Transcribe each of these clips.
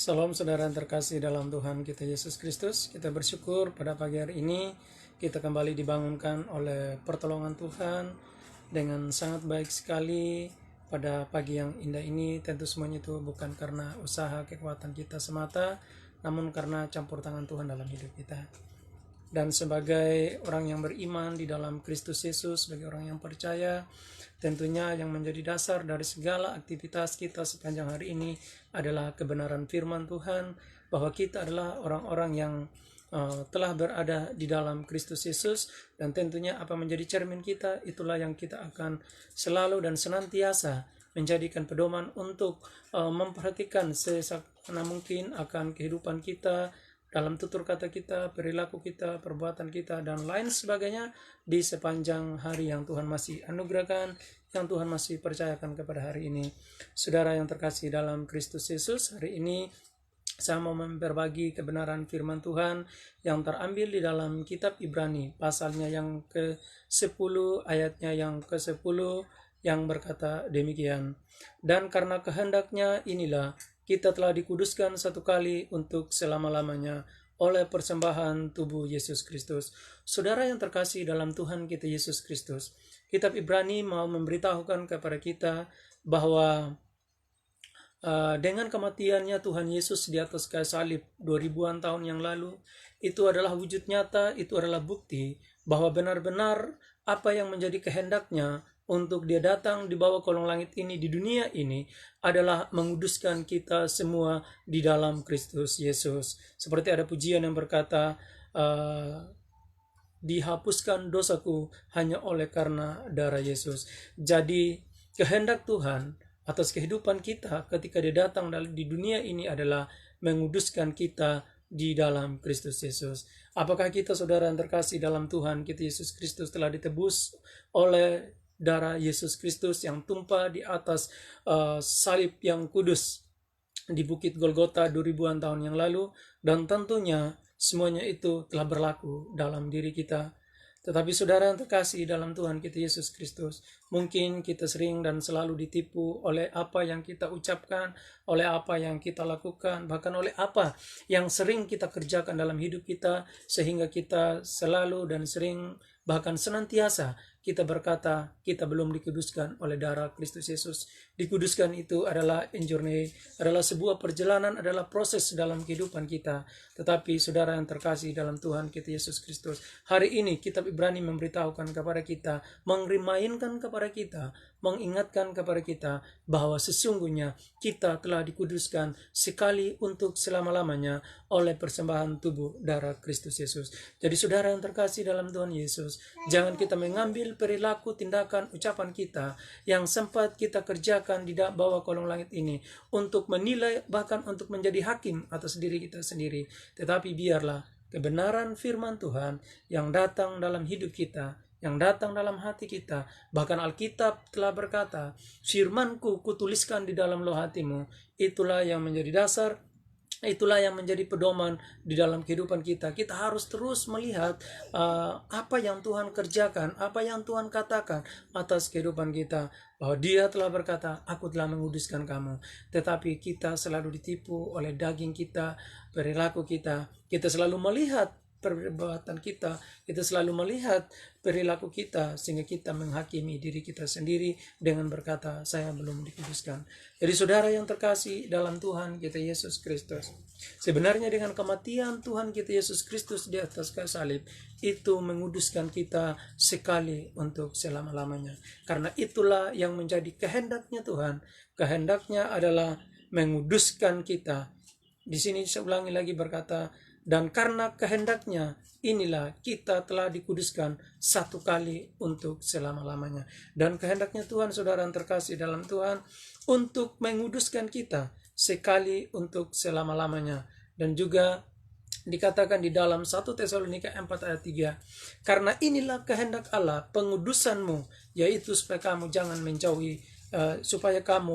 Salam saudara yang terkasih dalam Tuhan kita Yesus Kristus. Kita bersyukur pada pagi hari ini kita kembali dibangunkan oleh pertolongan Tuhan dengan sangat baik sekali pada pagi yang indah ini. Tentu semuanya itu bukan karena usaha kekuatan kita semata, namun karena campur tangan Tuhan dalam hidup kita. Dan sebagai orang yang beriman di dalam Kristus Yesus, sebagai orang yang percaya, tentunya yang menjadi dasar dari segala aktivitas kita sepanjang hari ini adalah kebenaran firman Tuhan, bahwa kita adalah orang-orang yang telah berada di dalam Kristus Yesus, dan tentunya apa menjadi cermin kita, itulah yang kita akan selalu dan senantiasa menjadikan pedoman untuk memperhatikan sesakna mungkin akan kehidupan kita, dalam tutur kata kita, perilaku kita, perbuatan kita, dan lain sebagainya di sepanjang hari yang Tuhan masih anugerahkan, yang Tuhan masih percayakan kepada hari ini. Saudara yang terkasih dalam Kristus Yesus, hari ini saya mau berbagi kebenaran firman Tuhan yang terambil di dalam kitab Ibrani, pasalnya yang ke-10, ayatnya yang ke-10, yang berkata demikian. Dan karena kehendaknya inilah kita telah dikuduskan satu kali untuk selama-lamanya oleh persembahan tubuh Yesus Kristus. Saudara yang terkasih dalam Tuhan kita Yesus Kristus, kitab Ibrani mau memberitahukan kepada kita bahwa dengan kematiannya Tuhan Yesus di atas kayu salib 2000-an tahun yang lalu, itu adalah wujud nyata, itu adalah bukti bahwa benar-benar apa yang menjadi kehendaknya untuk dia datang di bawah kolong langit ini, di dunia ini, adalah menguduskan kita semua di dalam Kristus Yesus. Seperti ada pujian yang berkata, dihapuskan dosaku hanya oleh karena darah Yesus. Jadi kehendak Tuhan atas kehidupan kita ketika dia datang di dunia ini adalah menguduskan kita di dalam Kristus Yesus. Apakah kita, saudara yang terkasih dalam Tuhan kita Yesus Kristus, telah ditebus oleh darah Yesus Kristus yang tumpah di atas salib yang kudus di Bukit Golgota 2000-an tahun yang lalu, dan tentunya semuanya itu telah berlaku dalam diri kita. Tetapi saudara yang terkasih dalam Tuhan kita Yesus Kristus, mungkin kita sering dan selalu ditipu oleh apa yang kita ucapkan, oleh apa yang kita lakukan, bahkan oleh apa yang sering kita kerjakan dalam hidup kita, sehingga kita selalu dan sering, bahkan senantiasa kita berkata kita belum dikuduskan oleh darah Kristus Yesus. Dikuduskan itu adalah journey, adalah sebuah perjalanan, adalah proses dalam kehidupan kita. Tetapi saudara yang terkasih dalam Tuhan kita Yesus Kristus, hari ini kitab Ibrani memberitahukan kepada kita, mengrimainkan kepada kita, mengingatkan kepada kita bahwa sesungguhnya kita telah dikuduskan sekali untuk selama-lamanya oleh persembahan tubuh darah Kristus Yesus. Jadi saudara yang terkasih dalam Tuhan Yesus, jangan kita mengambil perilaku, tindakan, ucapan kita yang sempat kita kerjakan di bawah kolong langit ini untuk menilai, bahkan untuk menjadi hakim atas diri kita sendiri. Tetapi biarlah kebenaran firman Tuhan yang datang dalam hidup kita, yang datang dalam hati kita. Bahkan Alkitab telah berkata, firmanku kutuliskan di dalam loh hatimu. Itulah yang menjadi dasar, itulah yang menjadi pedoman di dalam kehidupan kita. Kita harus terus melihat apa yang Tuhan kerjakan, apa yang Tuhan katakan atas kehidupan kita. Bahwa dia telah berkata, aku telah menguduskan kamu. Tetapi kita selalu ditipu oleh daging kita, perilaku kita. Kita selalu melihat perbuatan kita, kita selalu melihat perilaku kita, sehingga kita menghakimi diri kita sendiri dengan berkata, saya belum dikuduskan. Jadi saudara yang terkasih dalam Tuhan kita Yesus Kristus, sebenarnya dengan kematian Tuhan kita Yesus Kristus di atas kayu salib, itu menguduskan kita sekali untuk selama-lamanya. Karena itulah yang menjadi kehendaknya Tuhan. Kehendaknya adalah menguduskan kita. Di sini saya ulangi lagi berkata, dan karena kehendaknya inilah kita telah dikuduskan satu kali untuk selama-lamanya. Dan kehendaknya Tuhan, saudara yang terkasih dalam Tuhan, untuk menguduskan kita sekali untuk selama-lamanya. Dan juga dikatakan di dalam 1 Tesalonika 4 ayat 3, karena inilah kehendak Allah pengudusanmu, yaitu supaya kamu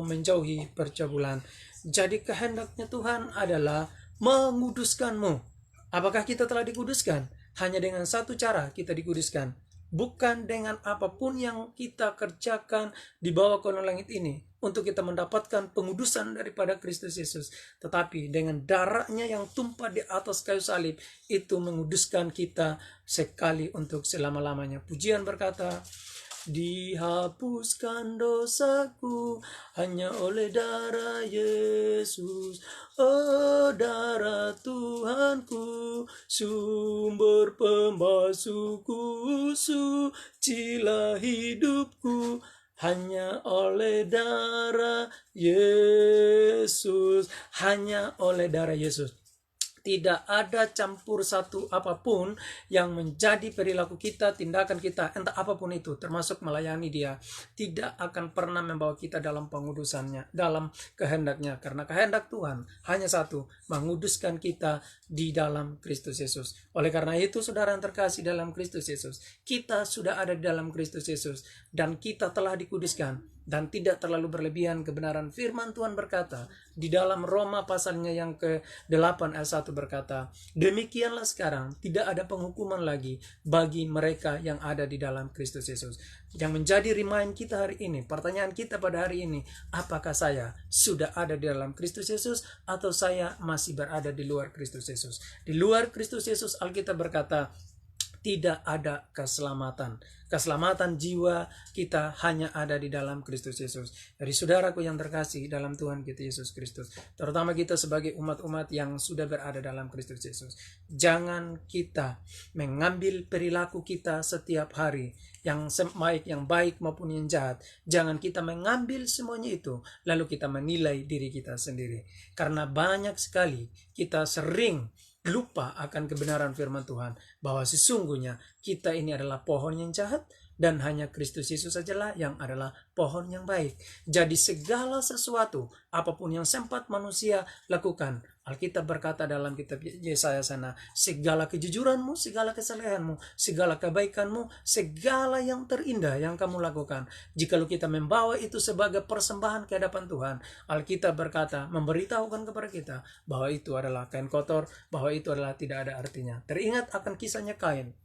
menjauhi percabulan. Jadi kehendaknya Tuhan adalah menguduskanmu. Apakah kita telah dikuduskan? Hanya dengan satu cara kita dikuduskan, bukan dengan apapun yang kita kerjakan di bawah kolong langit ini untuk kita mendapatkan pengudusan daripada Kristus Yesus, tetapi dengan darahnya yang tumpah di atas kayu salib itu menguduskan kita sekali untuk selama-lamanya. Pujian berkata, dihapuskan dosaku hanya oleh darah Yesus. Oh, darah Tuhanku, sumber pembasuhku, sucilah hidupku hanya oleh darah Yesus. Hanya oleh darah Yesus. Tidak ada campur satu apapun yang menjadi perilaku kita, tindakan kita, entah apapun itu, termasuk melayani Dia, tidak akan pernah membawa kita dalam pengudusannya, dalam kehendaknya. Karena kehendak Tuhan hanya satu, menguduskan kita di dalam Kristus Yesus. Oleh karena itu, saudara yang terkasih dalam Kristus Yesus, kita sudah ada di dalam Kristus Yesus, dan kita telah dikuduskan. Dan tidak terlalu berlebihan kebenaran firman Tuhan berkata di dalam Roma pasalnya yang ke-8 ayat 1 berkata, demikianlah sekarang tidak ada penghukuman lagi bagi mereka yang ada di dalam Kristus Yesus. Yang menjadi remind kita hari ini, pertanyaan kita pada hari ini, apakah saya sudah ada di dalam Kristus Yesus atau saya masih berada di luar Kristus Yesus? Di luar Kristus Yesus, Alkitab berkata tidak ada keselamatan. Keselamatan jiwa kita hanya ada di dalam Kristus Yesus. Dari saudaraku yang terkasih dalam Tuhan kita Yesus Kristus, terutama kita sebagai umat-umat yang sudah berada dalam Kristus Yesus, jangan kita mengambil perilaku kita setiap hari, yang baik maupun yang jahat. Jangan kita mengambil semuanya itu lalu kita menilai diri kita sendiri. Karena banyak sekali kita sering lupa akan kebenaran firman Tuhan, bahwa sesungguhnya kita ini adalah pohon yang jahat dan hanya Kristus Yesus sajalah yang adalah pohon yang baik. Jadi segala sesuatu, apapun yang sempat manusia lakukan, Alkitab berkata dalam kitab Yesaya sana, segala kejujuranmu, segala kesalehanmu, segala kebaikanmu, segala yang terindah yang kamu lakukan, jikalau kita membawa itu sebagai persembahan ke hadapan Tuhan, Alkitab berkata, memberitahukan kepada kita bahwa itu adalah kain kotor, bahwa itu adalah tidak ada artinya. Teringat akan kisahnya Kain.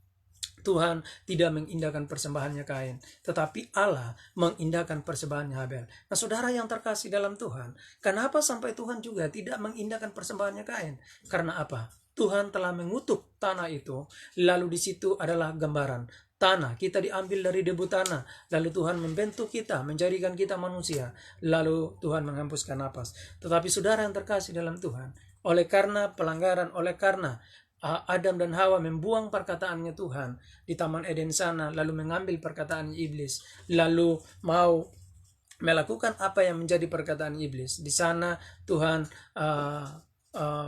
Tuhan tidak mengindahkan persembahannya Kain, tetapi Allah mengindahkan persembahannya Habel. Nah, saudara yang terkasih dalam Tuhan, kenapa sampai Tuhan juga tidak mengindahkan persembahannya Kain? Karena apa? Tuhan telah mengutuk tanah itu, lalu di situ adalah gambaran tanah. Kita diambil dari debu tanah, lalu Tuhan membentuk kita, menjadikan kita manusia, lalu Tuhan menghembuskan napas. Tetapi saudara yang terkasih dalam Tuhan, oleh karena pelanggaran, oleh karena Adam dan Hawa membuang perkataannya Tuhan di Taman Eden sana, lalu mengambil perkataan iblis, lalu mau melakukan apa yang menjadi perkataan iblis. Di sana Tuhan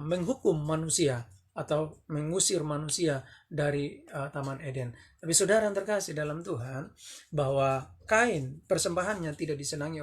menghukum manusia atau mengusir manusia dari Taman Eden. Tapi saudara yang terkasih dalam Tuhan, bahwa Kain persembahannya tidak disenangi